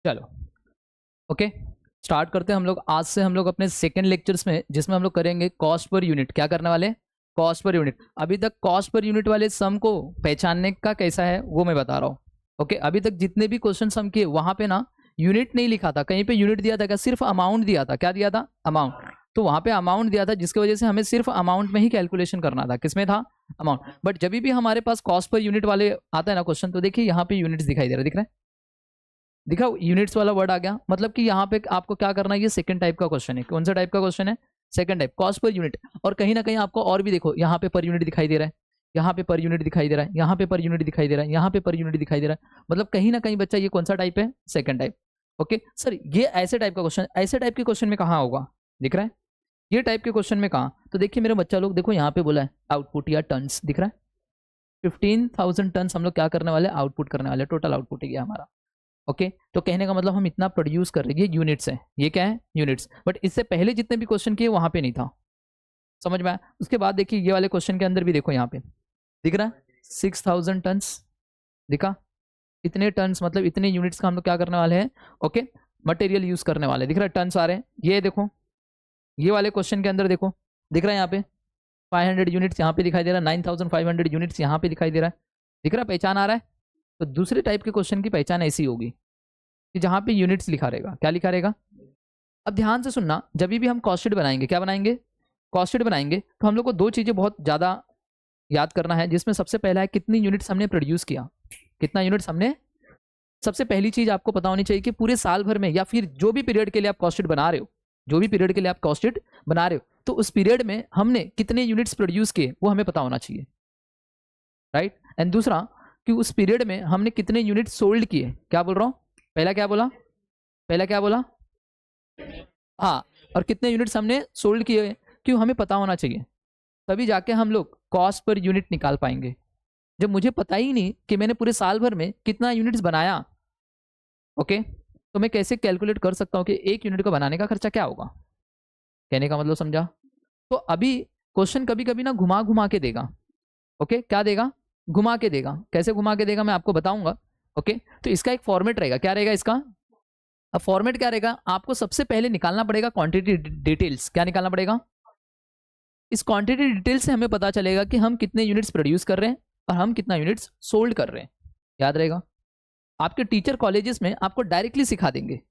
चलो okay, start करते हैं हम लोग। आज से हम लोग अपने सेकेंड लेक्चर्स में, जिसमें हम लोग करेंगे कॉस्ट पर यूनिट। क्या करने वाले? Cost per unit. अभी तक कॉस्ट पर यूनिट वाले सम को पहचानने का कैसा है वो मैं बता रहा हूँ। ओके, अभी तक जितने भी क्वेश्चन सम किए वहां पे ना यूनिट नहीं लिखा था, कहीं पे यूनिट दिया था क्या? सिर्फ अमाउंट दिया था। क्या दिया था? अमाउंट। तो वहां पे अमाउंट दिया था, जिसकी वजह से हमें सिर्फ अमाउंट में ही कैलकुलेशन करना था। किसमें था? अमाउंट। बट जब भी हमारे पास कॉस्ट पर यूनिट वाले आता है ना क्वेश्चन, तो देखिए यहाँ पे यूनिट्स दिखाई दे रहा है, दिख रहा है? दिखा, यूनिट्स वाला वर्ड आ गया। मतलब कि यहाँ पे आपको क्या करना है, ये सेकंड टाइप का क्वेश्चन है। कौन सा टाइप का क्वेश्चन है? Second type, cost per unit. और कहीं ना कहीं आपको और भी देखो, यहाँ पे पर यूनिट दिखाई दे रहा है, यहाँ पे पर यूनिट दिखाई दे रहा है, यहाँ पे पर यूनिट दिखाई दे रहा है, यहाँ पे पर यूनिट दिखाई दे रहा है। मतलब कहीं ना कहीं बच्चा ये कौन सा टाइप है? Second type. ओके सर, ये ऐसे टाइप का क्वेश्चन, ऐसे टाइप के क्वेश्चन में कहाँ होगा? दिख रहा है? ये टाइप के क्वेश्चन में कहाँ? तो देखिए मेरे बच्चा लोग, देखो यहाँ पे बोला है आउटपुट या टन्स, दिख रहा है? 15,000 टन्स हम लोग क्या करने वाले? आउटपुट करने वाले। टोटल आउटपुट है हमारा। ओके तो कहने का मतलब हम इतना प्रोड्यूस कर रहे हैं, ये यूनिट्स है। ये क्या है? यूनिट्स। बट इससे पहले जितने भी क्वेश्चन किए वहां पे नहीं था। समझ में आया? उसके बाद देखिए ये वाले क्वेश्चन के अंदर भी देखो, यहाँ पे दिख रहा है 6,000 टन्स। दिखा? इतने टन्स मतलब इतने यूनिट्स का हम लोग क्या करने वाले हैं? ओके, मटेरियल यूज करने वाले। दिख रहा है? टन्स आ रहे हैं। ये देखो, ये वाले क्वेश्चन के अंदर देखो, दिख रहा है यहाँ पे 500 यूनिट्स यहाँ पे दिखाई दे रहा है, 9,500 यूनिट्स यहाँ पे दिखाई दे रहा है। दिख रहा है? पहचान आ रहा है? तो दूसरे टाइप के क्वेश्चन की पहचान ऐसी होगी कि जहां पे यूनिट्स लिखा रहेगा। क्या लिखा रहेगा? अब ध्यान से सुनना, जब भी हम कॉस्ट शीट बनाएंगे, क्या बनाएंगे? कॉस्ट शीट बनाएंगे तो हम लोग को दो चीजें बहुत ज्यादा याद करना है, जिसमें सबसे पहला है कितनी यूनिट्स हमने प्रोड्यूस किया। कितना यूनिट्स हमने? सबसे पहली चीज आपको पता होनी चाहिए कि पूरे साल भर में या फिर जो भी पीरियड के लिए आप कॉस्ट शीट बना रहे हो, जो भी पीरियड के लिए आप कॉस्ट शीट बना रहे हो, तो उस पीरियड में हमने कितने यूनिट्स प्रोड्यूस किए वो हमें पता होना चाहिए, राइट? एंड दूसरा कि उस पीरियड में हमने कितने यूनिट सोल्ड किए। क्या बोल रहा हूँ? पहला क्या बोला? पहला क्या बोला? हाँ, और कितने यूनिट्स हमने सोल्ड किए, क्यों? हमें पता होना चाहिए, तभी जाके हम लोग कॉस्ट पर यूनिट निकाल पाएंगे। जब मुझे पता ही नहीं कि मैंने पूरे साल भर में कितना यूनिट्स बनाया, ओके, तो मैं कैसे कैलकुलेट कर सकता हूँ कि एक यूनिट को बनाने का खर्चा क्या होगा? कहने का मतलब समझा? तो अभी क्वेश्चन कभी कभी ना घुमा घुमा के देगा। ओके, क्या देगा? घुमा के देगा। कैसे घुमा के देगा मैं आपको बताऊंगा। ओके, तो इसका एक फॉर्मेट रहेगा। क्या रहेगा इसका? अब फॉर्मेट क्या रहेगा? आपको सबसे पहले निकालना पड़ेगा क्वांटिटी डिटेल्स। क्या निकालना पड़ेगा? इस क्वांटिटी डिटेल से हमें पता चलेगा कि हम कितने यूनिट्स प्रोड्यूस कर रहे हैं और हम कितना यूनिट्स सोल्ड कर रहे हैं। याद रहेगा? आपके टीचर कॉलेजेस में आपको डायरेक्टली सिखा देंगे।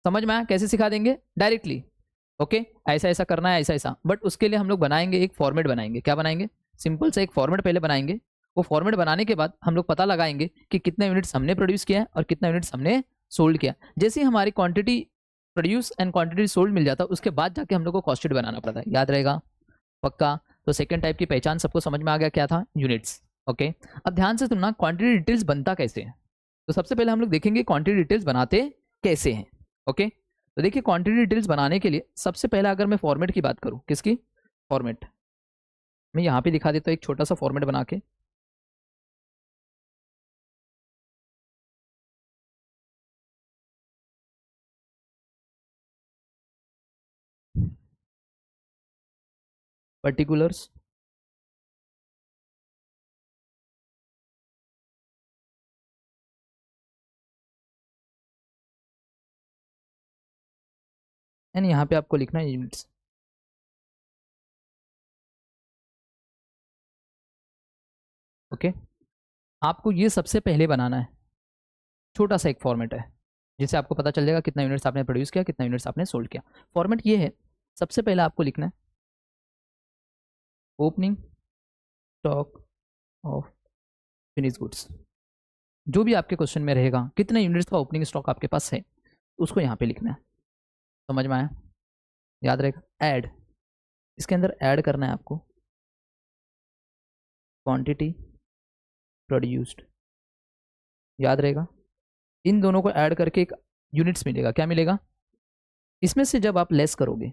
समझ में आया? कैसे सिखा देंगे? डायरेक्टली। ओके, ऐसा ऐसा करना है, ऐसा ऐसा। बट उसके लिए हम लोग बनाएंगे एक फॉर्मेट बनाएंगे। क्या बनाएंगे? सिंपल से एक फॉर्मेट पहले बनाएंगे। वो फॉर्मेट बनाने के बाद हम लोग पता लगाएंगे कि कितना यूनिट्स हमने प्रोड्यूस किया है और कितना यूनिट्स हमने सोल्ड किया। जैसे ही हमारी quantity produce and quantity sold मिल जाता है, उसके बाद जाके हम लोग को कॉस्ट शीट बनाना पड़ता है। याद रहेगा? पक्का? तो सेकंड टाइप की पहचान सबको समझ में आ गया, क्या था? यूनिट्स। ओके, अब ध्यान से सुनना, क्वांटिटी डिटेल्स बनता कैसे है। तो सबसे पहले हम लोग देखेंगे क्वांटिटी डिटेल्स बनाते कैसे हैं। ओके, तो देखिए क्वांटिटी डिटेल्स बनाने के लिए सबसे पहले अगर मैं फॉर्मेट की बात करूं, किसकी? फॉर्मेट। मैं यहाँ पे दिखा देता हूँ एक छोटा सा फॉर्मेट बना के। पर्टिकुलर्स, एंड यहाँ पे आपको लिखना है यूनिट्स। ओके, आपको ये सबसे पहले बनाना है। छोटा सा एक फॉर्मेट है जिससे आपको पता चल जाएगा कितना यूनिट्स आपने प्रोड्यूस किया, कितना यूनिट्स आपने सोल्ड किया। फॉर्मेट ये है, सबसे पहले आपको लिखना है opening stock of finish goods. जो भी आपके क्वेश्चन में रहेगा कितने यूनिट्स का ओपनिंग स्टॉक आपके पास है, उसको यहाँ पे लिखना है। समझ में आया? याद रहेगा? ऐड, इसके अंदर ऐड करना है आपको क्वांटिटी प्रोड्यूस्ड। याद रहेगा? इन दोनों को ऐड करके एक यूनिट्स मिलेगा। क्या मिलेगा? इसमें से जब आप लेस करोगे,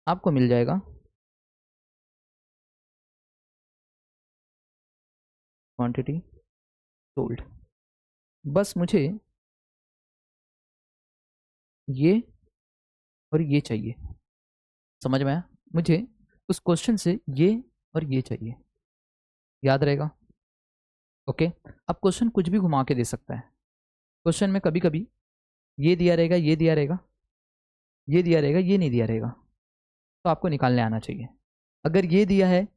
आपको मिल जाएगा क्वांटिटी सोल्ड। बस मुझे ये और ये चाहिए। समझ में आया? मुझे उस क्वेश्चन से ये और ये चाहिए, याद रहेगा। ओके, अब क्वेश्चन कुछ भी घुमा के दे सकता है। क्वेश्चन में कभी कभी ये दिया रहेगा, ये दिया रहेगा, ये दिया रहेगा, ये नहीं दिया रहेगा, तो आपको निकालने आना चाहिए। अगर ये दिया है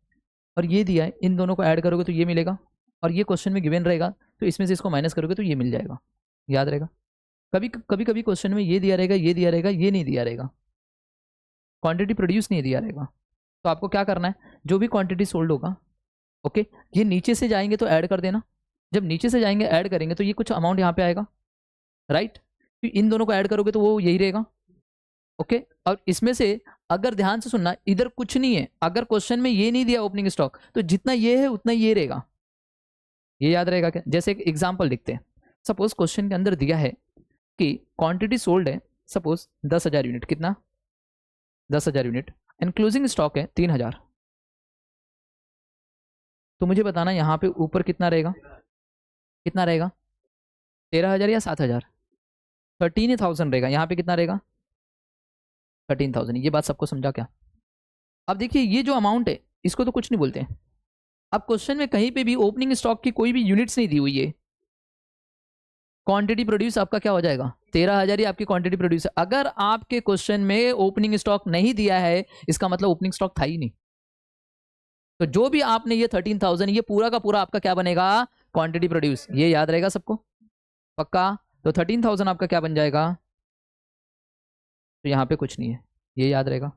और ये दिया है, इन दोनों को ऐड करोगे तो ये मिलेगा, और ये क्वेश्चन में गिवन रहेगा तो इसमें से इसको माइनस करोगे तो ये मिल जाएगा, याद रहेगा। कभी कभी कभी क्वेश्चन में ये दिया रहेगा, ये दिया रहेगा, ये नहीं दिया रहेगा, क्वांटिटी प्रोड्यूस नहीं दिया रहेगा, तो आपको क्या करना है, जो भी क्वांटिटी सोल्ड होगा, ओके, ये नीचे से जाएंगे तो ऐड कर देना। जब नीचे से जाएंगे ऐड करेंगे तो ये कुछ अमाउंट यहाँ पे आएगा, राइट। तो इन दोनों को ऐड करोगे तो वो यही रहेगा, ओके। और इसमें से अगर ध्यान से सुनना, इधर कुछ नहीं है, अगर क्वेश्चन में ये नहीं दिया ओपनिंग स्टॉक, तो जितना ये है उतना ये रहेगा, ये याद रहेगा क्या। जैसे एक एग्जांपल लिखते हैं, सपोज क्वेश्चन के अंदर दिया है कि क्वांटिटी सोल्ड है सपोज 10,000 यूनिट, कितना 10,000 यूनिट, एंड क्लोजिंग स्टॉक है 3,000, तो मुझे बताना यहाँ पे ऊपर कितना रहेगा, कितना रहेगा 13,000 या 7,000, 13,000 रहेगा, यहाँ पे कितना रहेगा 13,000। ये बात सबको समझा क्या। अब देखिए ये जो अमाउंट है इसको तो कुछ नहीं बोलते हैं। अब क्वेश्चन में कहीं पे भी ओपनिंग स्टॉक की कोई भी यूनिट्स नहीं दी हुई है, क्वांटिटी प्रोड्यूस आपका क्या हो जाएगा 13,000 ही आपकी क्वांटिटी प्रोड्यूस है। अगर आपके क्वेश्चन में ओपनिंग स्टॉक नहीं दिया है, इसका मतलब ओपनिंग स्टॉक था ही नहीं, तो जो भी आपने ये 13,000, ये पूरा का पूरा आपका क्या बनेगा क्वांटिटी प्रोड्यूस, ये याद रहेगा सबको पक्का। तो 13,000 आपका क्या बन जाएगा, तो यहाँ पे कुछ नहीं है, ये याद रहेगा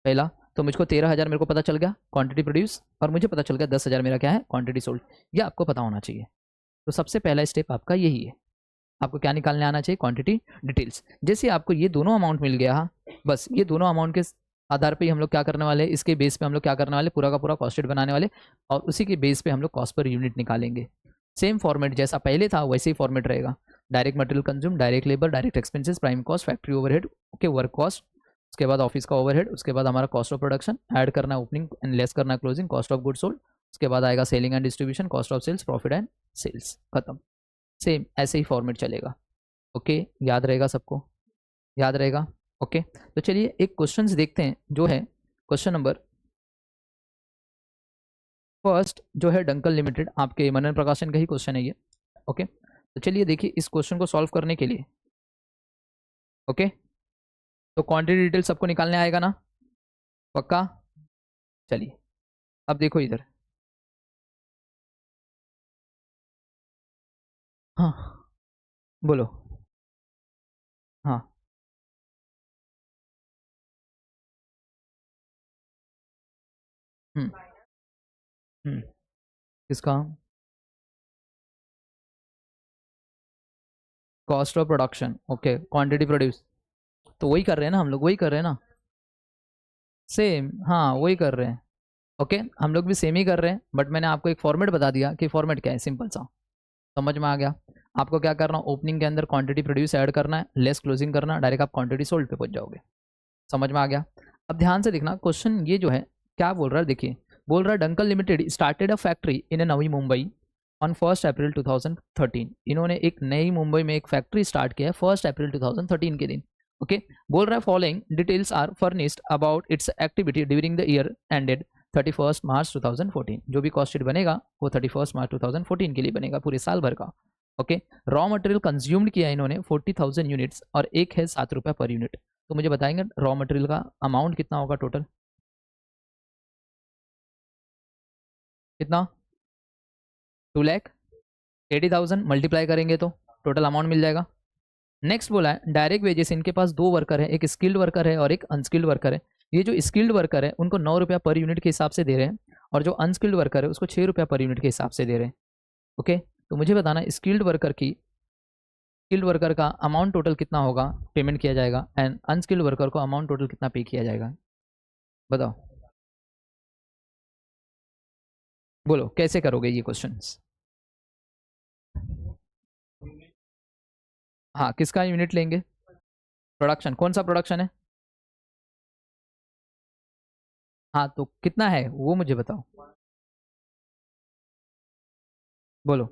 पहला। तो मुझको 13,000 मेरे को पता चल गया क्वांटिटी प्रोड्यूस, और मुझे पता चल गया 10,000 मेरा क्या है क्वांटिटी सोल्ड, ये आपको पता होना चाहिए। तो सबसे पहला स्टेप आपका यही है, आपको क्या निकालने आना चाहिए क्वांटिटी डिटेल्स। जैसे आपको ये दोनों अमाउंट मिल गया, बस ये दोनों अमाउंट के आधार पे ही हम लोग क्या करने वाले हैं, इसके बेस पे हम लोग क्या करने वाले, पूरा का पूरा कॉस्ट शीट बनाने वाले, और उसी के बेस पे हम लोग कॉस्ट पर यूनिट निकालेंगे। सेम फॉर्मेट जैसा पहले था वैसे ही फॉर्मेट रहेगा, direct material consume, direct labour, direct expenses, prime cost, factory overhead, okay, work cost, उसके बाद ऑफिस का ओवरहेड, उसके बाद हमारा कॉस्ट ऑफ प्रोडक्शन, ऐड करना ओपनिंग एंड लेस करना closing, cost of good sold, उसके बाद आएगा selling and distribution, cost of sales, profit and sales, खत्म। सेम ऐसे ही फॉर्मेट चलेगा, ओके, याद रहेगा सबको, याद रहेगा, ओके। तो चलिए एक क्वेश्चंस देखते हैं, जो है क्वेश्चन नंबर फर्स्ट, जो है डंकल लिमिटेड, आपके मनन प्रकाशन का ही क्वेश्चन है ये, ओके। तो चलिए देखिए इस क्वेश्चन को सॉल्व करने के लिए, ओके, तो क्वांटिटी डिटेल सबको निकालने आएगा ना पक्का। चलिए अब देखो इधर, हाँ बोलो, हाँ, हम्म, हम्म, किसका, cost of production, okay, quantity produce, तो वही कर रहे हैं ना हम लोग, वही कर रहे हैं ना, सेम, हाँ वही कर रहे हैं, ओके, हम लोग भी सेम ही कर रहे हैं, बट मैंने आपको एक फॉर्मेट बता दिया कि फॉर्मेट क्या है, सिंपल सा, समझ में आ गया। आपको क्या करना, ओपनिंग के अंदर क्वांटिटी प्रोड्यूस ऐड करना है, लेस क्लोजिंग करना, डायरेक्ट आप क्वांटिटी सोल्ड पे पहुंच जाओगे, समझ में आ गया। अब ध्यान से देखना क्वेश्चन ये जो है क्या बोल रहा है, देखिए बोल रहा है Dunkel limited started a factory in A Navi Mumbai on 1 अप्रैल 2013। इन्होंने एक नई मुंबई में एक फैक्ट्री स्टार्ट किया है 1 अप्रैल 2013 के दिन, ओके। बोल रहा है following details are furnished about its activity during the year ended 31 March 2014। जो भी कॉस्ट शीट बनेगा वो 31 मार्च 2014 के लिए बनेगा, पूरे साल भर का, ओके। रॉ मटेरियल कंज्यूम्ड किया इन्होंने 40,000 यूनिट्स, और एक है 7 रुपये पर यूनिट। तो मुझे बताएंगे रॉ मटेरियल का अमाउंट कितना होगा टोटल, कितना 2,80,000 मल्टीप्लाई करेंगे तो टोटल अमाउंट मिल जाएगा। नेक्स्ट बोला है डायरेक्ट वेजेस, इनके पास दो वर्कर है, एक स्किल्ड वर्कर है और एक अनस्किल्ड वर्कर है। ये जो स्किल्ड वर्कर है उनको 9 रुपया पर यूनिट के हिसाब से दे रहे हैं, और जो अनस्किल्ड वर्कर है उसको 6 रुपया पर यूनिट के हिसाब से दे रहे हैं, ओके। तो मुझे बताना स्किल्ड वर्कर का अमाउंट टोटल कितना होगा, पेमेंट किया जाएगा, एंड अनस्किल्ड वर्कर को अमाउंट टोटल कितना पे किया जाएगा, बताओ, बोलो कैसे करोगे ये क्वेश्चंस। हाँ किसका यूनिट लेंगे, प्रोडक्शन, कौन सा प्रोडक्शन है, हाँ तो कितना है वो मुझे बताओ, बोलो,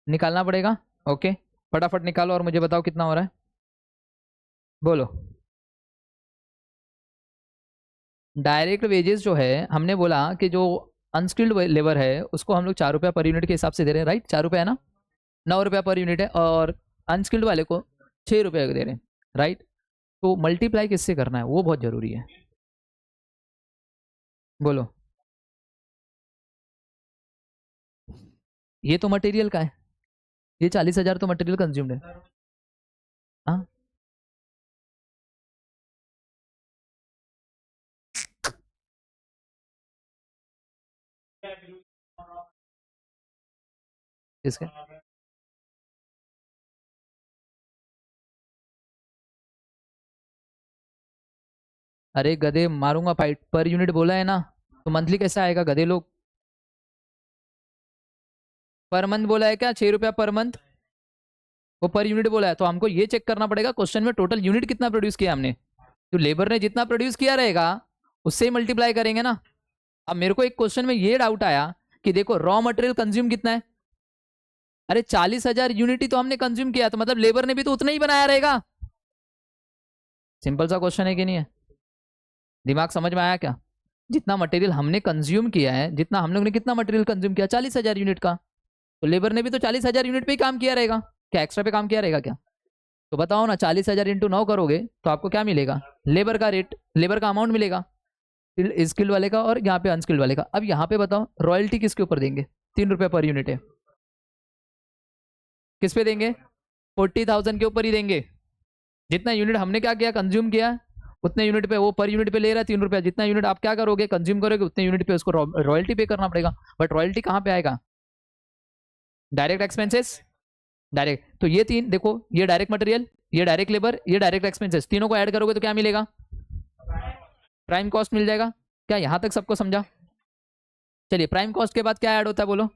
निकालना पड़ेगा, ओके, फटाफट निकालो और मुझे बताओ कितना हो रहा है, बोलो। डायरेक्ट वेजेस जो है हमने बोला कि जो अनस्किल्ड लेबर है उसको हम लोग 4 रुपया पर यूनिट के हिसाब से दे रहे हैं, राइट। 4 रुपया है ना, 9 रुपया पर यूनिट है, और अनस्किल्ड वाले को 6 रुपये दे रहे हैं, राइट। तो मल्टीप्लाई किससे करना है वो बहुत जरूरी है, बोलो। ये तो मटेरियल का है, ये 40,000 तो मटेरियल कंज्यूम्ड है। हाँ, किसके? अरे गधे, मारूंगा फाइट। पर यूनिट बोला है ना, तो मंथली कैसे आएगा गधे लोग? पर मंथ बोला है क्या? 6 रुपया पर मंथ, वो पर यूनिट बोला है। तो हमको ये चेक करना पड़ेगा क्वेश्चन में टोटल यूनिट कितना प्रोड्यूस किया हमने। तो लेबर ने जितना प्रोड्यूस किया रहेगा उससे ही मल्टीप्लाई करेंगे ना। अब मेरे को एक क्वेश्चन में ये डाउट आया कि देखो रॉ मटेरियल कंज्यूम कितना है, अरे 40,000 यूनिट ही तो हमने कंज्यूम किया, तो मतलब लेबर ने भी तो उतना ही बनाया रहेगा। सिंपल सा क्वेश्चन है कि नहीं है? दिमाग समझ में आया क्या? जितना मटेरियल हमने कंज्यूम किया है, जितना हम लोग ने कितना मटेरियल कंज्यूम किया, 40,000 यूनिट का, तो लेबर ने भी तो 40,000 यूनिट पे ही काम किया रहेगा। क्या एक्स्ट्रा पे काम किया रहेगा क्या? तो बताओ ना, 40,000 इंटू 9 करोगे तो आपको क्या मिलेगा? लेबर का रेट, लेबर का अमाउंट मिलेगा, स्किल्ड वाले का और यहाँ पे अनस्किल्ड वाले का। अब यहाँ पे बताओ रॉयल्टी किसके ऊपर देंगे? 3 रुपये पर यूनिट है, किस पे देंगे? 40,000 के ऊपर ही देंगे। जितना यूनिट हमने क्या किया, कंज्यूम किया, उतने यूनिट पे वो पर यूनिट पे ले रहा है 3 रुपया। जितना यूनिट आप क्या करोगे, कंज्यूम करोगे, उतने यूनिट पे उसको रॉयल्टी पे करना पड़ेगा। बट रॉयल्टी कहाँ पे आएगा? Direct expenses, direct. तो ये तीन देखो, ये डायरेक्ट मटेरियल, ये डायरेक्ट लेबर, ये डायरेक्ट एक्सपेंसेस, तीनों को ऐड करोगे तो क्या मिलेगा? प्राइम कॉस्ट मिल जाएगा। क्या यहां तक सबको समझा? चलिए, प्राइम कॉस्ट के बाद क्या ऐड होता है बोलो?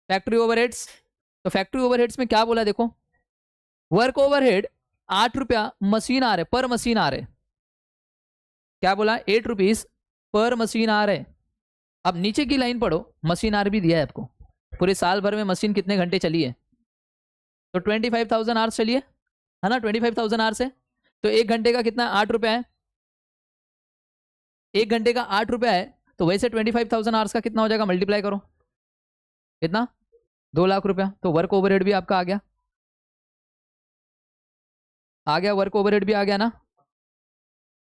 Factory overheads. तो फैक्ट्री ओवरहेड्स में क्या बोला देखो, वर्क ओवरहेड 8 रुपया मशीन आ रहे, पर मशीन आ रहे। क्या बोला? 8 रुपीज पर मशीन आ रहे। अब नीचे की लाइन पढ़ो, मशीन आर भी दिया है आपको, पूरे साल भर में मशीन कितने घंटे चली है, तो 25,000 आवर्स चलिए, है ना। 25,000 आवर्स है, तो 1 घंटे का कितना? 8 रुपया है। 1 घंटे का 8 रुपया है, तो वैसे 25,000 आवर्स का कितना हो जाएगा? मल्टीप्लाई करो, कितना? 2 लाख रुपया। तो वर्क ओवरहेड भी आपका आ गया, आ गया, वर्क ओवरहेड भी आ गया ना।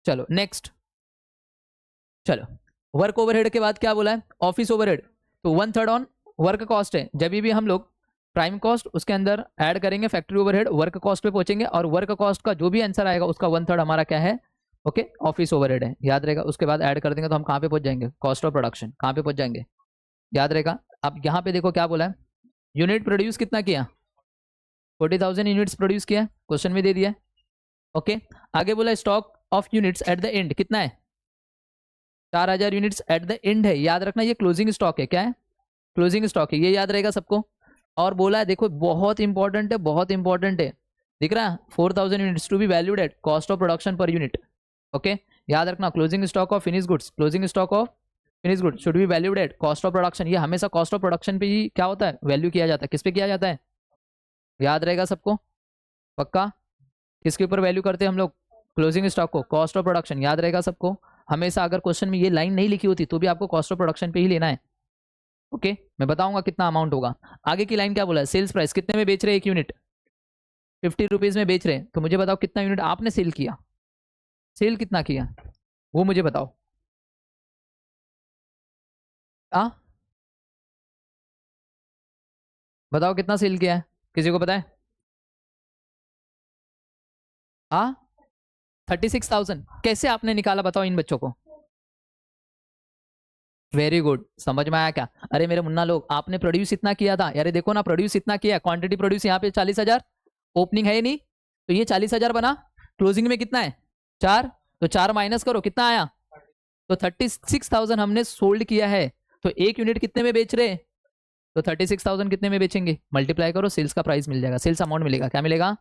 चलो नेक्स्ट, चलो वर्क ओवरहेड के बाद क्या बोला है? Office overhead. तो 1/3 ऑन वर्क कॉस्ट है। जब भी हम लोग प्राइम कॉस्ट उसके अंदर ऐड करेंगे फैक्ट्री ओवरहेड, वर्क कॉस्ट पे पहुंचेंगे, और वर्क कॉस्ट का जो भी आंसर आएगा उसका 1/3 हमारा क्या है? ओके, ऑफिस ओवरहेड है, याद रहेगा। उसके बाद ऐड कर देंगे तो हम कहाँ पे पहुंच जाएंगे? Cost of production. कहाँ पे पहुंच जाएंगे? याद रहेगा। अब यहाँ पे देखो क्या बोला है, यूनिट प्रोड्यूस कितना किया? 40,000 यूनिट्स प्रोड्यूस किया, क्वेश्चन में दे दिया। ओके, आगे बोला stock of units at the end कितना है? 4,000 यूनिट्स एट द एंड है, याद रखना। ये क्लोजिंग स्टॉक है, क्या है? क्लोजिंग स्टॉक है, ये याद रहेगा सबको। और बोला है देखो, बहुत इंपॉर्टेंट है, बहुत इंपॉर्टेंट है, दिख रहा है? 4,000 units to be valued at cost of production per unit. Okay, याद रखना, closing stock of finish goods, closing stock of finish good should be valued at cost of production. ये हमेशा कॉस्ट ऑफ प्रोडक्शन पे ही क्या होता है? Value किया जाता है। किस पे किया जाता है? याद रहेगा सबको, पक्का? किसके ऊपर वैल्यू करते हैं हम लोग? क्लोजिंग स्टॉक को, कॉस्ट ऑफ प्रोडक्शन। याद रहेगा सबको, हमेशा। अगर क्वेश्चन में ये लाइन नहीं लिखी होती तो भी आपको कॉस्ट ऑफ प्रोडक्शन पे ही लेना है। ओके, मैं बताऊंगा कितना अमाउंट होगा। आगे की लाइन क्या बोला है? सेल्स प्राइस कितने में बेच रहे हैं? 1 यूनिट 50 रुपीज में बेच रहे हैं, तो मुझे बताओ कितना यूनिट आपने सेल किया, सेल कितना किया वो मुझे बताओ। आ बताओ कितना सेल किया है, किसी को पता है? आ 36,000 कैसे आपने निकाला बताओ इन बच्चों को? वेरी गुड, समझ में आया क्या? अरे मेरे मुन्ना लोग, आपने प्रोड्यूस इतना किया था, यार देखो ना, प्रोड्यूस इतना किया, क्वांटिटी प्रोड्यूस यहाँ पे 40,000, ओपनिंग है नहीं, तो ये 40,000 बना, क्लोजिंग में कितना है? 4, तो 4 माइनस करो, कितना आया? तो 36,000 हमने सोल्ड किया है। तो 1 यूनिट कितने में बेच रहे? तो 36,000 कितने में बेचेंगे? मल्टीप्लाई करो, सेल्स का प्राइस मिल जाएगा, सेल्स अमाउंट मिलेगा। क्या मिलेगा?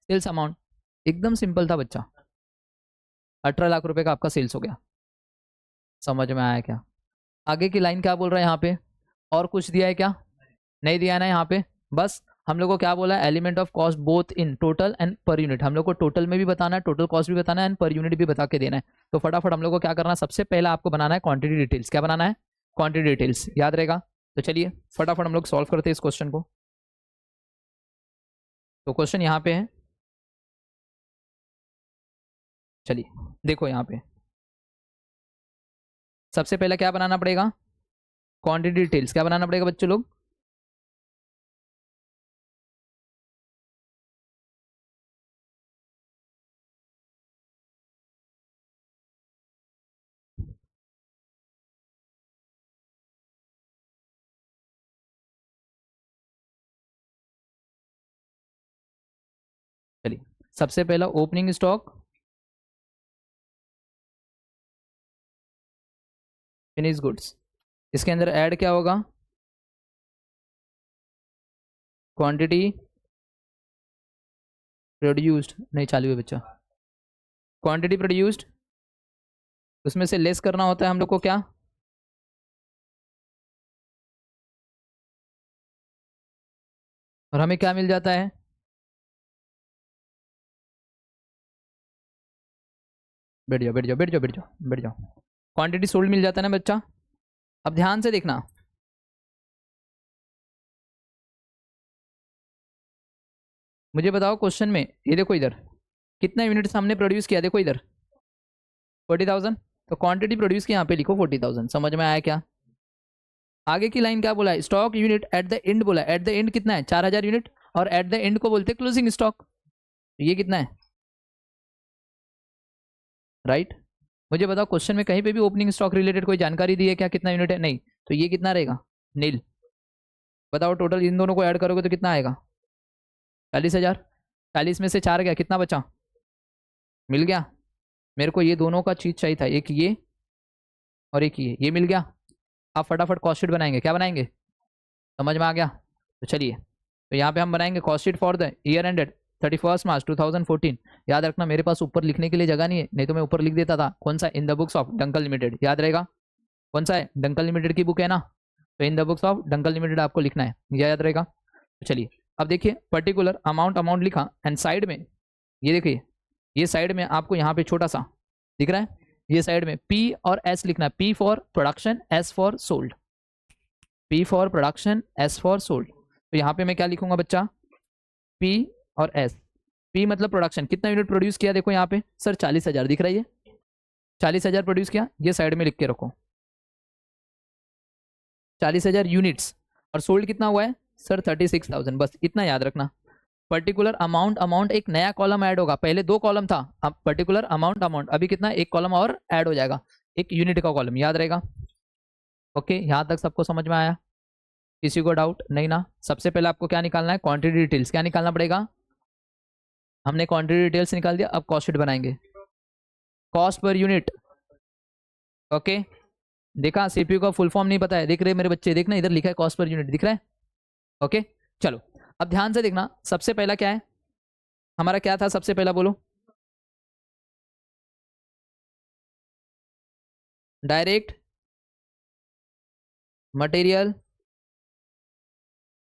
Sales amount. एकदम सिंपल था बच्चा, 18 लाख रुपए का आपका सेल्स हो गया। समझ में आया क्या? आगे की लाइन क्या बोल रहा है यहाँ पे? और कुछ दिया है क्या? नहीं दिया है ना यहाँ पे, बस हम लोग को क्या बोला है, element of cost both in total and per unit. हम लोग को टोटल में भी बताना है, टोटल कॉस्ट भी बताना है एंड पर यूनिट भी बता के देना है। तो फटाफट हम लोग को क्या करना है, सबसे पहला आपको बनाना है क्वांटिटी डिटेल्स। क्या बनाना है, क्वांटिटी डिटेल्स, याद रहेगा। तो चलिए फटाफट हम लोग सॉल्व करते हैं इस क्वेश्चन को। तो क्वेश्चन यहाँ पे है, चलिए देखो यहाँ पे सबसे पहले क्या बनाना पड़ेगा, क्वांटिटी डिटेल्स। क्या बनाना पड़ेगा बच्चों लोग, चलिए सबसे पहला ओपनिंग स्टॉक, फिनिश गुड्स। इसके अंदर ऐड क्या होगा, क्वांटिटी प्रोड्यूस्ड, नहीं चालू है बच्चा, क्वांटिटी प्रोड्यूस्ड, उसमें से लेस करना होता है हम लोग को क्या, और हमें क्या मिल जाता है, बैठ जाओ बैठ जाओ बैठ जाओ बैठ जाओ बैठ जाओ, क्वांटिटी सोल्ड मिल जाता है ना बच्चा। अब ध्यान से देखना, मुझे बताओ क्वेश्चन में, ये देखो इधर कितना यूनिट्स हमने प्रोड्यूस किया, देखो इधर 40,000। तो क्वांटिटी प्रोड्यूस की यहाँ पे लिखो 40,000। समझ में आया क्या। आगे की लाइन क्या बोला है, stock unit at the end बोला है। एट द एंड कितना है, 4,000 यूनिट, और एट द एंड को बोलते हैं क्लोजिंग स्टॉक। तो ये कितना है, राइट। मुझे बताओ क्वेश्चन में कहीं पे भी ओपनिंग स्टॉक रिलेटेड कोई जानकारी दी है क्या, कितना यूनिट है, नहीं। तो ये कितना रहेगा, नील। बताओ टोटल इन दोनों को ऐड करोगे तो कितना आएगा, 40,000। 40 में से 4 गया, कितना बचा, मिल गया। मेरे को ये दोनों का चीज चाहिए था, एक ये और एक ये मिल गया। आप फटाफट कॉस्ट शीट बनाएंगे, क्या बनाएंगे, समझ में आ गया। तो चलिए, तो यहाँ पे हम बनाएंगे cost sheet for the year ended 31 March 2014। याद रखना मेरे पास ऊपर लिखने के लिए जगह नहीं है, नहीं तो मैं ऊपर लिख देता था। कौन सा, in the books of Dunkel limited, याद रहेगा। कौन सा है, डंकल लिमिटेड की बुक है ना, तो in the books of Dunkel limited आपको लिखना है, याद रहेगा। तो चलिए अब देखिए, पर्टिकुलर अमाउंट अमाउंट लिखा एंड साइड में ये देखिए, ये साइड में आपको यहाँ पे छोटा सा दिख रहा है, ये साइड में P और S लिखना है। P for production, S for sold. P for production, S for sold. तो यहाँ पे मैं क्या लिखूंगा बच्चा, P और S। P मतलब प्रोडक्शन, कितना यूनिट प्रोड्यूस किया, देखो यहाँ पे सर 40,000 दिख रहा है, ये 40,000 प्रोड्यूस किया, ये साइड में लिख के रखो 40,000 यूनिट्स। और सोल्ड कितना हुआ है सर 36,000, बस इतना याद रखना। पर्टिकुलर अमाउंट अमाउंट एक नया कॉलम ऐड होगा, पहले 2 कॉलम था, अब पर्टिकुलर अमाउंट अमाउंट अभी कितना, एक कॉलम और ऐड हो जाएगा, एक यूनिट का कॉलम, याद रहेगा। ओके, यहाँ तक सबको समझ में आया, किसी को डाउट नहीं ना। सबसे पहले आपको क्या निकालना है, क्वांटिटी डिटेल्स। क्या निकालना पड़ेगा, हमने क्वांटिटी डिटेल्स निकाल दिया, अब कॉस्ट शीट बनाएंगे, कॉस्ट पर यूनिट। ओके, देखा, सीपीयू का फुल फॉर्म नहीं पता है, देख रहे मेरे बच्चे, देखना इधर लिखा है कॉस्ट पर यूनिट, दिख रहा है। ओके चलो, अब ध्यान से देखना, सबसे पहला क्या है हमारा, क्या था सबसे पहला, बोलो, डायरेक्ट मटेरियल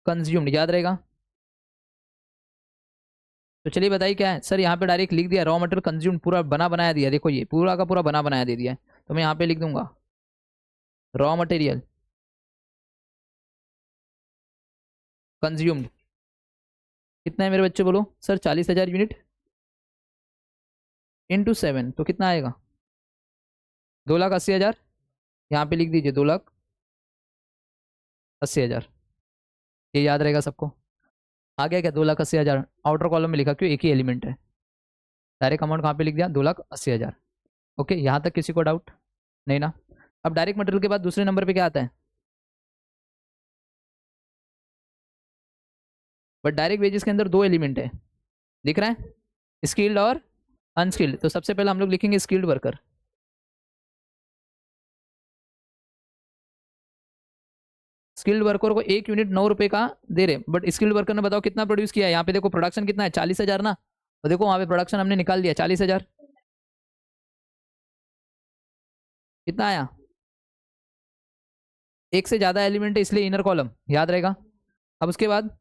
कंज्यूम्ड, याद रहेगा। तो चलिए बताइए क्या है सर, यहाँ पे डायरेक्ट लिख दिया रॉ मटेरियल कंज्यूम्ड, पूरा बना बनाया दिया, देखो ये पूरा का पूरा बना बनाया दे दिया है। तो मैं यहाँ पे लिख दूंगा रॉ मटेरियल कंज्यूम्ड कितना है मेरे बच्चे, बोलो सर 40,000 यूनिट इंटू 7, तो कितना आएगा 2,80,000। यहाँ पे लिख दीजिए 2,80,000, ये याद रहेगा सबको। आ गया क्या 2,80,000, आउटर कॉलम में लिखा, क्यों, एक ही एलिमेंट है। डायरेक्ट अमाउंट कहाँ पे लिख दिया 2,80,000। ओके, यहाँ तक किसी को डाउट नहीं ना। अब डायरेक्ट मटेरियल के बाद दूसरे नंबर पे क्या आता है, बट डायरेक्ट वेजेस के अंदर 2 एलिमेंट है, दिख रहा है, स्किल्ड और अनस्किल्ड। तो सबसे पहले हम लोग लिखेंगे स्किल्ड वर्कर। स्किल्ड वर्कर को 1 यूनिट 9 रुपए का दे रहे, बट स्किल्ड वर्कर ने बताओ कितना प्रोड्यूस किया है। यहाँ पे देखो प्रोडक्शन कितना है 40,000 ना, तो देखो वहां पे प्रोडक्शन हमने निकाल दिया 40,000, कितना आया, एक से ज्यादा एलिमेंट है इसलिए इनर कॉलम, याद रहेगा। अब उसके बाद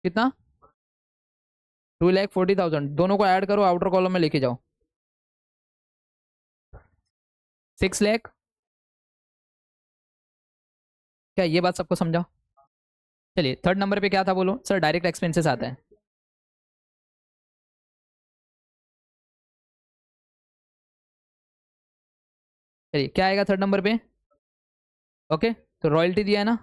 कितना 2,40,000, दोनों को ऐड करो, आउटर कॉलम में लेके जाओ। 6 लाख। क्या ये बात सबको समझा? चलिए थर्ड नंबर पे क्या था बोलो सर? डायरेक्ट एक्सपेंसेस आता है। चलिए क्या आएगा थर्ड नंबर पे? ओके, तो रॉयल्टी दिया है ना।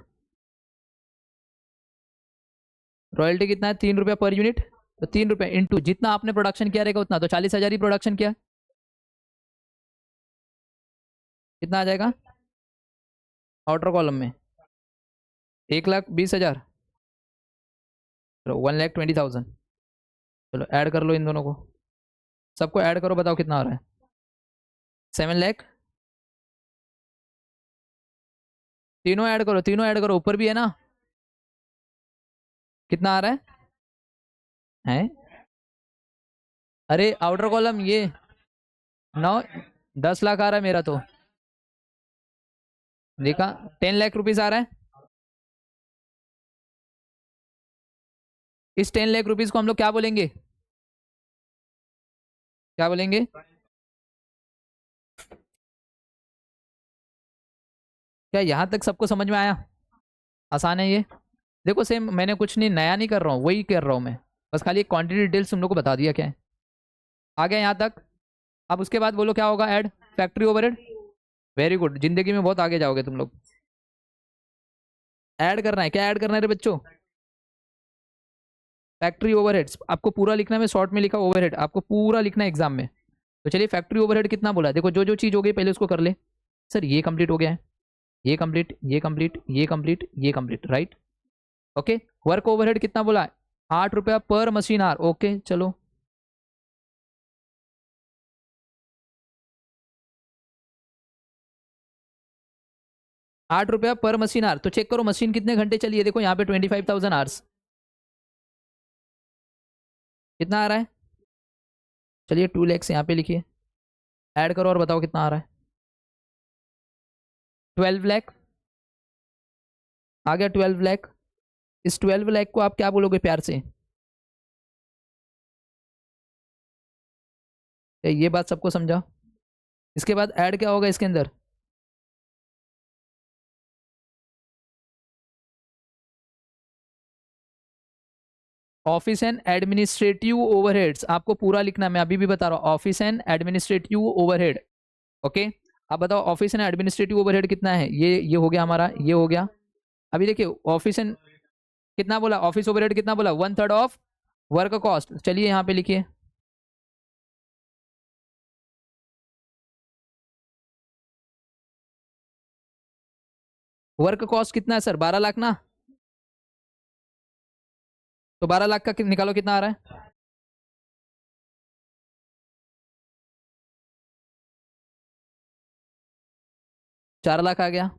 रॉयल्टी कितना है? 3 रुपया पर यूनिट। तो 3 रुपया इंटू जितना आपने प्रोडक्शन किया रहेगा उतना, तो 40,000 ही प्रोडक्शन किया। कितना आ जाएगा आउटर कॉलम में? 1,20,000। चलो 1,20,000। चलो ऐड कर लो इन दोनों को, सबको ऐड करो, बताओ कितना आ रहा है? 7 लाख। तीनों ऐड करो, तीनों ऐड करो, ऊपर भी है ना। कितना आ रहा है? अरे आउटर कॉलम ये 9-10 लाख आ रहा है मेरा तो। देखा, 10 लाख रुपीज आ रहा है। इस 10 लाख रुपीज को हम लोग क्या बोलेंगे? क्या बोलेंगे? क्या यहाँ तक सबको समझ में आया? आसान है ये। देखो सेम, मैंने कुछ नहीं नया नहीं कर रहा हूँ, वही कर रहा हूँ मैं, बस खाली एक क्वांटिटी डिटेल्स तुम लोग को बता दिया क्या है। आ गया यहाँ तक? अब उसके बाद बोलो क्या होगा? Add factory overhead. Very good, जिंदगी में बहुत आगे जाओगे तुम लोग। ऐड करना है, क्या ऐड करना है रे बच्चों? फैक्ट्री ओवरहेड्स आपको पूरा लिखना है, मैं शॉर्ट में लिखा ओवरहेड, आपको पूरा लिखना है एग्जाम में। तो चलिए फैक्ट्री ओवरहेड कितना बोला है, देखो जो जो चीज़ हो गई पहले उसको कर ले। सर ये कंप्लीट हो गया है, ये कंप्लीट, ये कंप्लीट, ये कंप्लीट, ये complete, right. Okay, work overhead कितना बोला है? 8 रुपया पर मशीन आर। ओके चलो, 8 रुपया पर मशीन आर। तो चेक करो मशीन कितने घंटे चली है, देखो यहाँ पे 25,000 आवर्स। कितना आ रहा है? चलिए 2 लाख यहाँ पे लिखिए, ऐड करो और बताओ कितना आ रहा है? 12 लाख। आ गया 12 लाख। इस 12 लाख को आप क्या बोलोगे प्यार से? ये बात सबको समझा? इसके बाद ऐड क्या होगा इसके अंदर? ऑफिस एंड एडमिनिस्ट्रेटिव ओवरहेड्स आपको पूरा लिखना है, मैं अभी भी बता रहा हूँ, office and administrative overhead. Okay, अब बताओ ऑफिस एंड एडमिनिस्ट्रेटिव ओवरहेड कितना है? ये हो गया हमारा, ये हो गया। अभी देखिए ऑफिस एंड कितना बोला, ऑफिस ओवरहेड कितना बोला? 1/3 ऑफ वर्क कॉस्ट। चलिए यहाँ पे लिखिए, वर्क कॉस्ट कितना है सर? 12 लाख ना। तो 12 लाख का निकालो कितना आ रहा है? 4 लाख आ गया।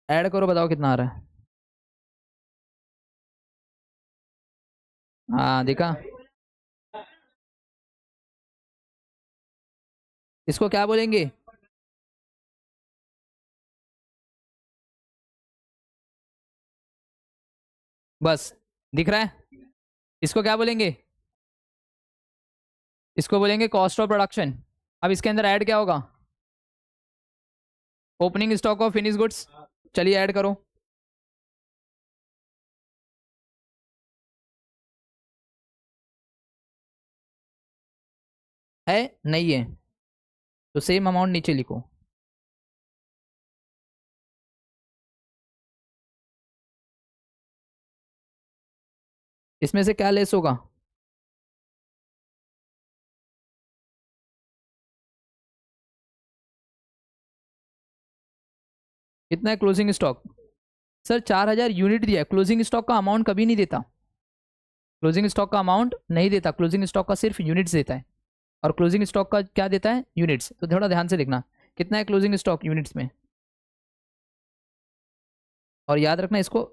ऐड करो, बताओ कितना आ रहा है? हाँ देखा, इसको क्या बोलेंगे? बस, दिख रहा है? इसको क्या बोलेंगे? इसको बोलेंगे कॉस्ट ऑफ प्रोडक्शन। अब इसके अंदर ऐड क्या होगा? Opening stock of finish goods. चलिए ऐड करो। है नहीं है? तो सेम अमाउंट नीचे लिखो। इसमें से क्या लेस होगा? कितना है क्लोजिंग स्टॉक? सर 4,000 यूनिट दिया है, क्लोजिंग स्टॉक का अमाउंट कभी नहीं देता। क्लोजिंग स्टॉक का अमाउंट नहीं देता, क्लोजिंग स्टॉक का सिर्फ यूनिट्स देता है। और क्लोजिंग स्टॉक का क्या देता है? यूनिट्स। तो थोड़ा ध्यान से देखना, कितना है क्लोजिंग स्टॉक यूनिट्स में। और याद रखना इसको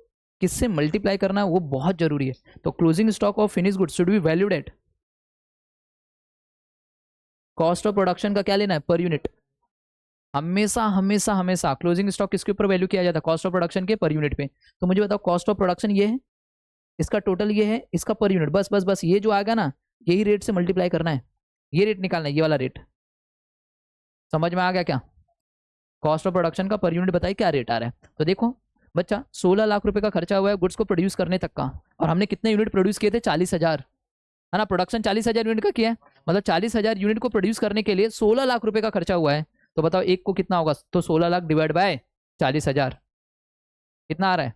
किससे मल्टीप्लाई करना है, वो बहुत जरूरी है। तो closing stock of finish goods should be valued at cost of production का क्या लेना है? Per unit. हमेशा हमेशा हमेशा क्लोजिंग स्टॉक किसके ऊपर वैल्यू किया जाता है? कॉस्ट ऑफ प्रोडक्शन के पर यूनिट पे। तो मुझे बताओ कॉस्ट ऑफ प्रोडक्शन ये है, इसका टोटल ये है, इसका पर यूनिट, बस बस बस ये जो आएगा ना, यही रेट से मल्टीप्लाई करना है, ये रेट निकालना है, ये वाला रेट। समझ में आ गया क्या? कॉस्ट ऑफ प्रोडक्शन का पर यूनिट बताइए क्या रेट आ रहा है। तो देखो बच्चा, 16 लाख रुपए का खर्चा हुआ है गुड्स को प्रोड्यूस करने तक का, और हमने कितने यूनिट प्रोड्यूस किए थे? 40,000, है ना। प्रोडक्शन 40,000 यूनिट का किया है, मतलब 40,000 यूनिट को प्रोड्यूस करने के लिए 16 लाख रुपए का खर्चा हुआ है। तो बताओ एक को कितना होगा? तो 16 लाख डिवाइड बाय 40,000 कितना आ रहा है?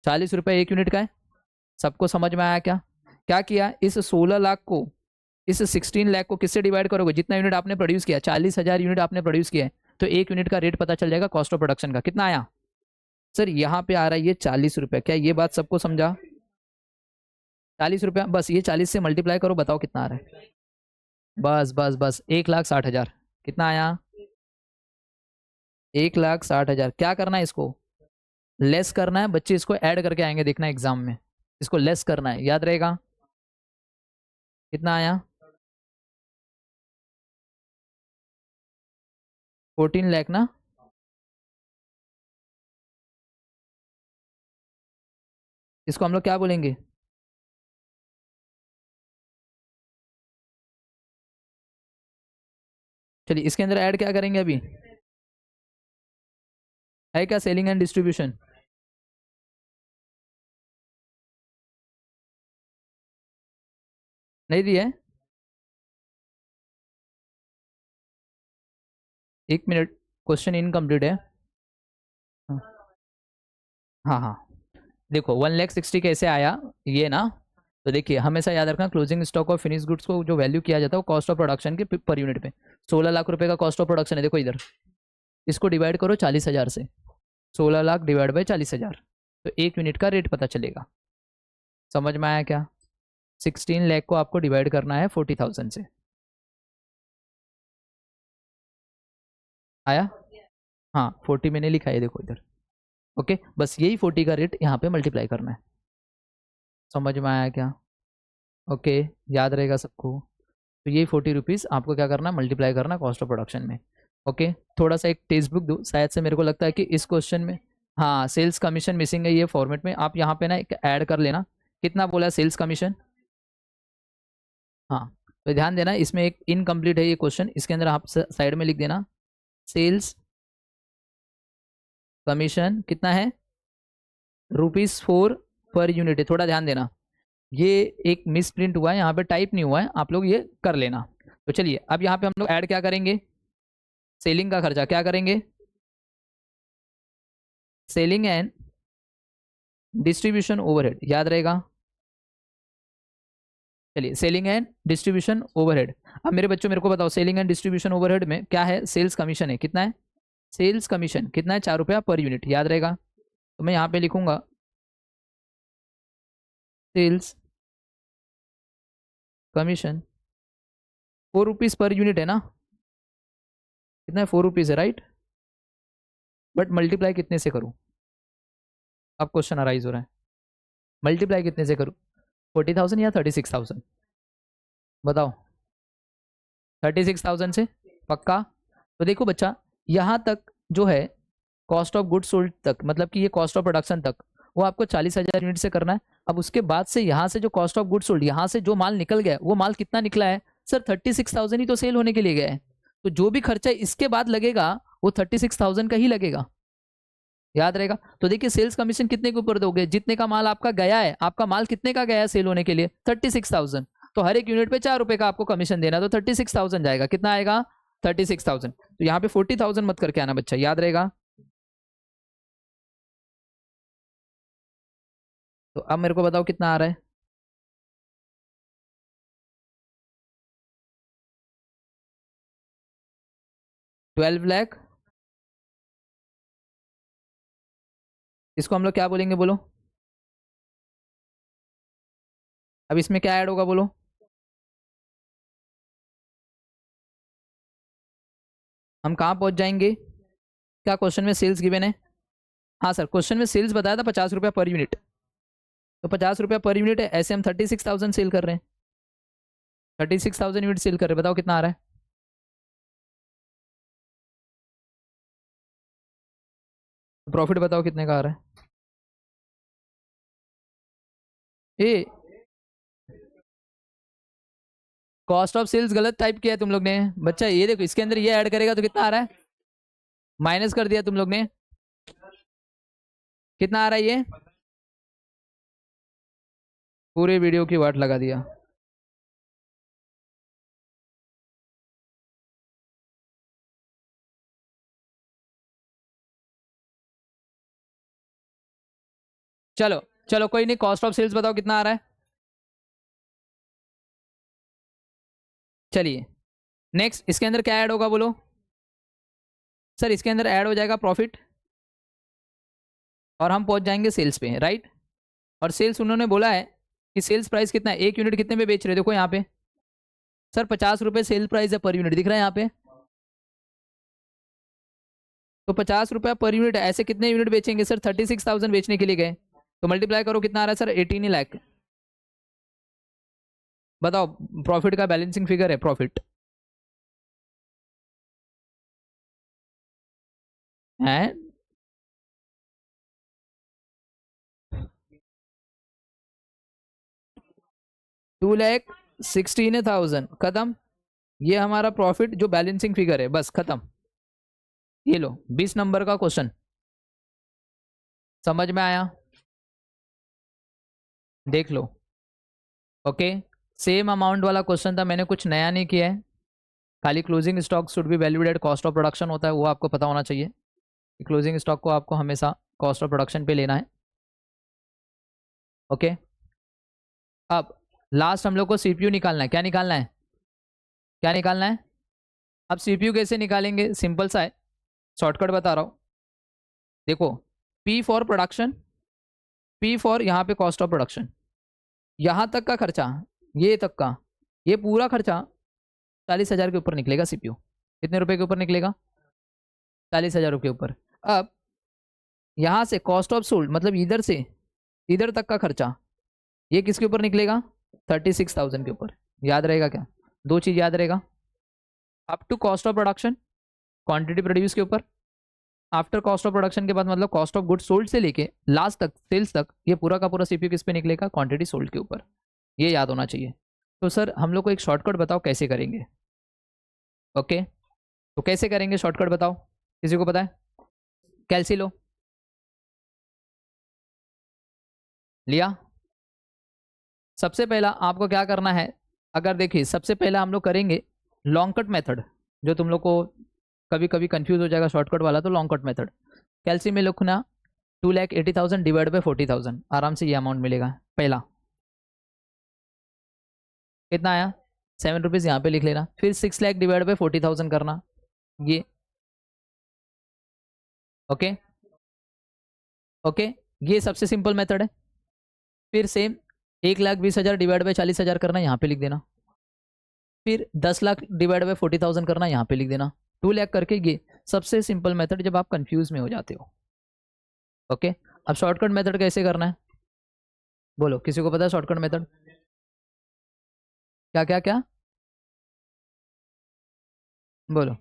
40 रुपए एक यूनिट का है। सबको समझ में आया क्या? क्या किया, इस 16 लाख को इस 16 लाख को किससे डिवाइड करोगे? जितना यूनिट आपने प्रोड्यूस किया, 40,000 यूनिट आपने प्रोड्यूस किया है, तो एक यूनिट का रेट पता चल जाएगा कॉस्ट ऑफ प्रोडक्शन का। कितना आया सर? यहाँ पे आ रहा है ये 40 रुपये। क्या ये बात सबको समझा? 40 रुपया, बस ये 40 से मल्टीप्लाई करो, बताओ कितना आ रहा है। बस बस बस 1,60,000। कितना आया? 1,60,000। क्या करना है इसको? लेस करना है बच्चे, इसको ऐड करके आएंगे देखना एग्जाम में। इसको लेस करना है, याद रहेगा। कितना आया? 14 लाख ना। इसको हम लोग क्या बोलेंगे? चलिए इसके अंदर ऐड क्या करेंगे अभी? है क्या सेलिंग एंड डिस्ट्रीब्यूशन? नहीं दिया है? एक मिनट, क्वेश्चन इनकम्प्लीट है। हाँ हाँ हाँ। देखो 1,60,000 कैसे आया ये ना। तो देखिए हमेशा याद रखना, क्लोजिंग स्टॉक और फिनिश गुड्स को जो वैल्यू किया जाता है वो कॉस्ट ऑफ प्रोडक्शन के पर यूनिट पे। 16 लाख रुपए का कॉस्ट ऑफ प्रोडक्शन है, देखो इधर। इसको डिवाइड करो 40,000 से, 16 लाख डिवाइड बाई 40,000, तो एक यूनिट का रेट पता चलेगा। समझ में आया क्या? 16 लाख को आपको डिवाइड करना है 40,000 से। आया? हाँ 40 मैंने लिखा है, देखो इधर। ओके, बस यही 40 का रेट यहाँ पे मल्टीप्लाई करना है। समझ में आया क्या? ओके, याद रहेगा सबको। तो ये 40 रुपीज़ आपको क्या करना, मल्टीप्लाई करना कॉस्ट ऑफ प्रोडक्शन में। ओके, थोड़ा सा एक टेक्स्ट बुक दो, शायद से मेरे को लगता है कि इस क्वेश्चन में हाँ सेल्स कमीशन मिसिंग है ये फॉर्मेट में। आप यहाँ पे ना एक ऐड कर लेना। कितना बोला सेल्स कमीशन? हाँ, तो ध्यान देना इसमें एक इनकम्प्लीट है ये क्वेश्चन, इसके अंदर आप साइड में लिख देना सेल्स कमीशन कितना है, ₹4 पर यूनिट है। थोड़ा ध्यान देना, ये एक मिस प्रिंट हुआ है, यहाँ पे टाइप नहीं हुआ है, आप लोग ये कर लेना। तो चलिए अब यहाँ पे हम लोग ऐड क्या करेंगे? सेलिंग का खर्चा क्या करेंगे? सेलिंग एंड डिस्ट्रीब्यूशन ओवरहेड, याद रहेगा। चलिए सेलिंग एंड डिस्ट्रीब्यूशन ओवरहेड। अब मेरे बच्चों मेरे को बताओ, सेलिंग एंड डिस्ट्रीब्यूशन ओवरहेड में क्या है? सेल्स कमीशन है, कितना है? सेल्स कमीशन कितना है? 4 रुपया पर यूनिट, याद रहेगा। तो मैं यहाँ पे लिखूंगा sales commission 4 rupees per unit है ना। कितना है? 4 रुपीज़ है, राइट। बट मल्टीप्लाई कितने से करूँ? अब क्वेश्चन अराइज हो रहा है, मल्टीप्लाई कितने से करूँ? 40,000 या 36,000? बताओ। 36,000 से पक्का? तो देखो बच्चा, यहाँ तक जो है कॉस्ट ऑफ गुड्स सोल्ड तक, मतलब कि ये कॉस्ट ऑफ प्रोडक्शन तक, वो आपको 40,000 यूनिट से करना है। अब उसके बाद से यहाँ से जो कॉस्ट ऑफ गुड्स सोल्ड, यहाँ से जो माल निकल गया वो माल कितना निकला है? सर 36,000 ही तो सेल होने के लिए गया है। तो जो भी खर्चा इसके बाद लगेगा वो 36,000 का ही लगेगा, याद रहेगा। तो देखिए सेल्स कमीशन कितने के ऊपर दोगे? जितने का माल आपका गया है, आपका माल कितने का गया है सेल होने के लिए? 36,000। तो हर एक यूनिट पे 4 रुपए का आपको कमीशन देना, तो 36,000 जाएगा। कितना आएगा? 36,000। तो यहाँ पे 40,000 मत करके आना बच्चा, याद रहेगा। तो अब मेरे को बताओ कितना आ रहा है? 12 लाख। इसको हम लोग क्या बोलेंगे बोलो? अब इसमें क्या ऐड होगा बोलो? हम कहाँ पहुंच जाएंगे? क्या क्वेश्चन में सेल्स गिवन है? हाँ सर, क्वेश्चन में सेल्स बताया था 50 रुपया पर यूनिट। तो 50 रुपया पर यूनिट है, ऐसे हम 36,000 सेल कर रहे हैं। 36,000 यूनिट सेल कर रहे हैं, बताओ कितना आ रहा है? प्रॉफिट बताओ कितने का आ रहा है? ए कॉस्ट ऑफ सेल्स गलत टाइप किया है तुम लोग ने बच्चा। ये देखो इसके अंदर ये ऐड करेगा तो कितना आ रहा है, माइनस कर दिया तुम लोग ने, कितना आ रहा है ये, पूरे वीडियो की वाट लगा दिया। चलो चलो कोई नहीं, कॉस्ट ऑफ सेल्स बताओ कितना आ रहा है। चलिए नेक्स्ट इसके अंदर क्या ऐड होगा बोलो सर। इसके अंदर ऐड हो जाएगा प्रॉफिट और हम पहुंच जाएंगे सेल्स पे, राइट। और सेल्स उन्होंने बोला है कि सेल्स प्राइस कितना है, एक यूनिट कितने में बेच रहे हो, देखो यहाँ पे सर 50 रुपये सेल प्राइस है पर यूनिट, दिख रहा है यहाँ पे। तो 50 रुपया पर यूनिट, ऐसे कितने यूनिट बेचेंगे सर, 36,000 बेचने के लिए गए, तो मल्टीप्लाई करो कितना आ रहा है सर, 18 लाख। बताओ प्रॉफिट का बैलेंसिंग फिगर है प्रॉफिट है 2,16,000 खत्म। ये हमारा प्रॉफिट जो बैलेंसिंग फिगर है, बस खत्म। ये लो 20 नंबर का क्वेश्चन, समझ में आया, देख लो। ओके सेम अमाउंट वाला क्वेश्चन था, मैंने कुछ नया नहीं किया है, खाली closing stock should be valued at cost of production होता है, वो आपको पता होना चाहिए कि क्लोजिंग स्टॉक को आपको हमेशा कॉस्ट ऑफ प्रोडक्शन पे लेना है। ओके अब लास्ट हम लोग को सीपीयू निकालना है, क्या निकालना है, क्या निकालना है। अब सीपीयू कैसे निकालेंगे, सिंपल सा है, शॉर्टकट बता रहा हूँ। देखो P for production, P for यहाँ पे कॉस्ट ऑफ प्रोडक्शन, यहाँ तक का खर्चा, ये तक का, ये पूरा खर्चा 40,000 के ऊपर निकलेगा सीपीयू। कितने रुपए के ऊपर निकलेगा, 40,000 के ऊपर। अब यहाँ से कॉस्ट ऑफ सोल्ड मतलब इधर से इधर तक का खर्चा, ये किसके ऊपर निकलेगा, 36,000 के ऊपर। याद रहेगा क्या, दो चीज याद रहेगा, up to cost of production quantity produce के ऊपर, आफ्टर कॉस्ट ऑफ प्रोडक्शन के बाद मतलब कॉस्ट ऑफ गुड सोल्ड से लेके लास्ट तक सेल्स तक, ये पूरा का पूरा सीपीयू किस पे निकलेगा, क्वांटिटी सोल्ड के ऊपर। ये याद होना चाहिए। तो सर हम लोग को एक शॉर्टकट बताओ कैसे करेंगे। ओके तो कैसे करेंगे शॉर्टकट बताओ, किसी को पता है, कैलसी लो, लिया। सबसे पहला आपको क्या करना है, अगर देखिए सबसे पहला हम लोग करेंगे लॉन्ग कट मेथड, जो तुम लोग को कभी कभी कंफ्यूज हो जाएगा शॉर्टकट वाला, तो लॉन्ग कट मेथड। कैलसी में लिखना 2,80,000 डिवाइड बाई 40,000, आराम से ये अमाउंट मिलेगा। पहला कितना आया, 7 रुपीज़ यहाँ पे लिख लेना। फिर 6 लाख डिवाइड बाई 40,000 करना, ये ओके ओके, ये सबसे सिंपल मेथड है। फिर सेम 1,20,000 डिवाइड बाई 40,000 करना, यहाँ पे लिख देना। फिर 10 लाख डिवाइड बाई 40,000 करना, यहाँ पे लिख देना। 2 लाख करके, ये सबसे सिंपल मेथड जब आप कंफ्यूज में हो जाते हो। ओके अब शॉर्टकट मेथड कैसे करना है, बोलो किसी को पता है शॉर्टकट मेथड, क्या क्या क्या, बोलो।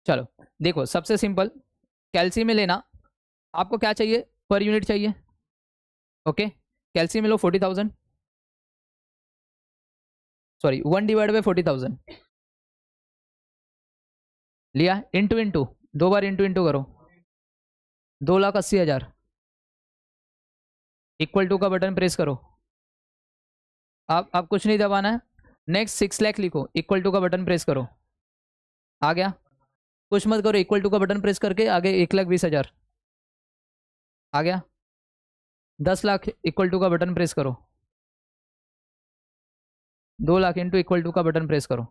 चलो देखो सबसे सिंपल, कैल्सी में लेना, आपको क्या चाहिए, पर यूनिट चाहिए। ओके कैल्सी में लो 40,000, सॉरी 1 डिवाइड बाई 40,000 लिया, इंटू इंटू, दो बार इंटू इंटू करो, 2,80,000 इक्वल टू का बटन प्रेस करो। आप कुछ नहीं दबाना है। नेक्स्ट 6 लाख लिखो, इक्वल टू का बटन प्रेस करो, आ गया। कुछ मत करो, इक्वल टू का बटन प्रेस करके आगे 1,20,000 आ गया। 10 लाख इक्वल टू का बटन प्रेस करो, 2 लाख इंटू इक्वल टू का बटन प्रेस करो।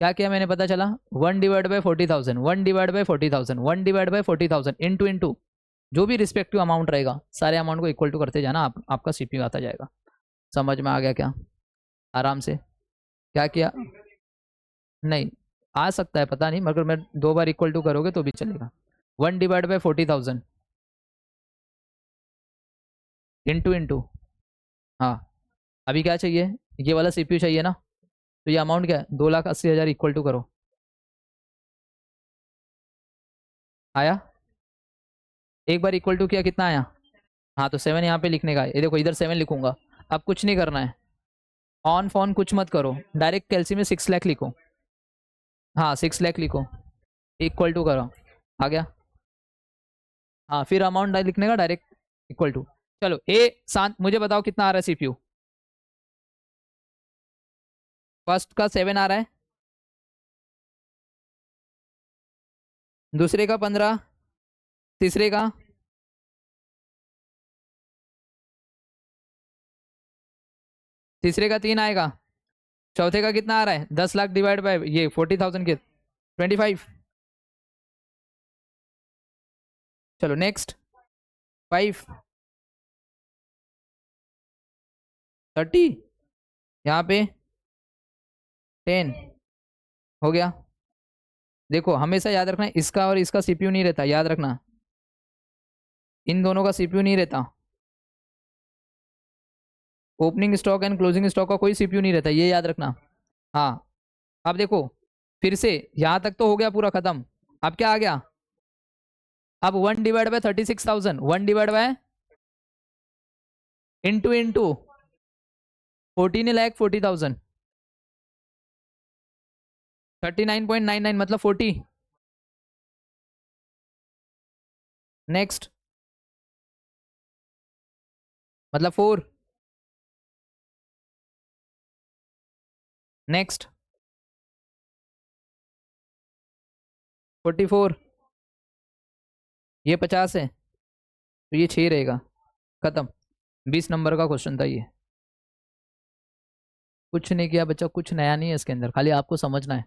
क्या किया मैंने, पता चला, 1 divide by 40,000, 1 divide by 40,000, 1 divide by 40,000 into into, जो भी रिस्पेक्टिव अमाउंट रहेगा सारे अमाउंट को इक्वल टू करते जाना, आपका सीपीयू आता जाएगा। समझ में आ गया क्या, आराम से। क्या किया, नहीं आ सकता है पता नहीं, मगर मैं 2 बार इक्वल टू करोगे तो भी चलेगा। 1 डिवाइड बाई 40,000 इंटू इंटू, हाँ अभी क्या चाहिए, ये वाला सीपीयू चाहिए ना, तो ये अमाउंट क्या है, 2,80,000 इक्वल टू करो, आया, एक बार इक्वल टू किया कितना आया, हाँ तो 7 यहाँ पे लिखने का है। ये देखो इधर 7 लिखूंगा। अब कुछ नहीं करना है, ऑन फोन कुछ मत करो, डायरेक्ट कैलसी में 6 लाख लिखो। हाँ 6 लाख लिखो, इक्वल टू करो, आ गया। हाँ फिर अमाउंट लिखने का डायरेक्ट इक्वल टू। चलो ए शांत, मुझे बताओ कितना आ रहा है सीपीयू। फर्स्ट का 7 आ रहा है, दूसरे का 15, तीसरे का, तीसरे का 3 आएगा, चौथे का कितना आ रहा है 10 लाख डिवाइड बाय ये 40,000 के 25। चलो नेक्स्ट 5, 30, यहाँ पे 10 हो गया। देखो हमेशा याद रखना इसका और इसका सीपीयू नहीं रहता, याद रखना इन दोनों का सीपीयू नहीं रहता। Opening stock and closing stock का कोई सीपीयू नहीं रहता, ये याद रखना। हाँ अब देखो फिर से यहाँ तक तो हो गया पूरा खत्म। अब क्या आ गया, अब 1 divide by 36,000, 1 divide by into into 14,40,000, 39.99 मतलब 40। नेक्स्ट मतलब 4। नेक्स्ट 44, ये 50 है तो ये 6 रहेगा, खत्म। 20 नंबर का क्वेश्चन था ये। कुछ नहीं किया बच्चा, कुछ नया नहीं है इसके अंदर, खाली आपको समझना है।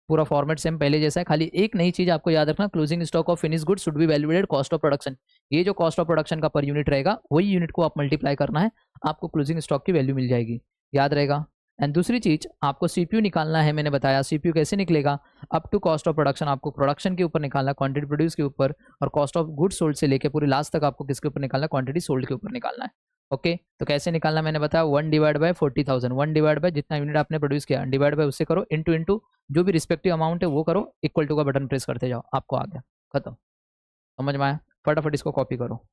पूरा फॉर्मेट सेम पहले जैसा है, खाली एक नई चीज आपको याद रखना, closing stock of finish good should B valuated cost of production. ये जो कॉस्ट ऑफ प्रोडक्शन का पर यूनिट रहेगा वही यूनिट को आप मल्टीप्लाई करना है, आपको क्लोजिंग स्टॉक की वैल्यू मिल जाएगी, याद रहेगा। एंड दूसरी चीज आपको सीपीयू निकालना है, मैंने बताया सीपीयू कैसे निकलेगा, up to cost of production आपको प्रोडक्शन के ऊपर निकालना, क्वांटिटी प्रोड्यूस के ऊपर, और कॉस्ट ऑफ गुड सोल्ड से लेके पूरे लास्ट तक आपको किसके ऊपर निकालना, क्वांटिटी सोल्ड के ऊपर निकालना है। ओके तो कैसे निकालना मैंने बताया, 1 डिवाइड बाय 40,000, 1 डिवाइड बाय जितना यूनिट आपने प्रोड्यूस किया डिवाइड बाय उससे करो, इंटू इंटू जो भी रिस्पेक्टिव अमाउंट है वो करो, इक्वल टू का बटन प्रेस करते जाओ, आपको आ गया, खत्म। समझ में आया, फटाफट इसको कॉपी करो।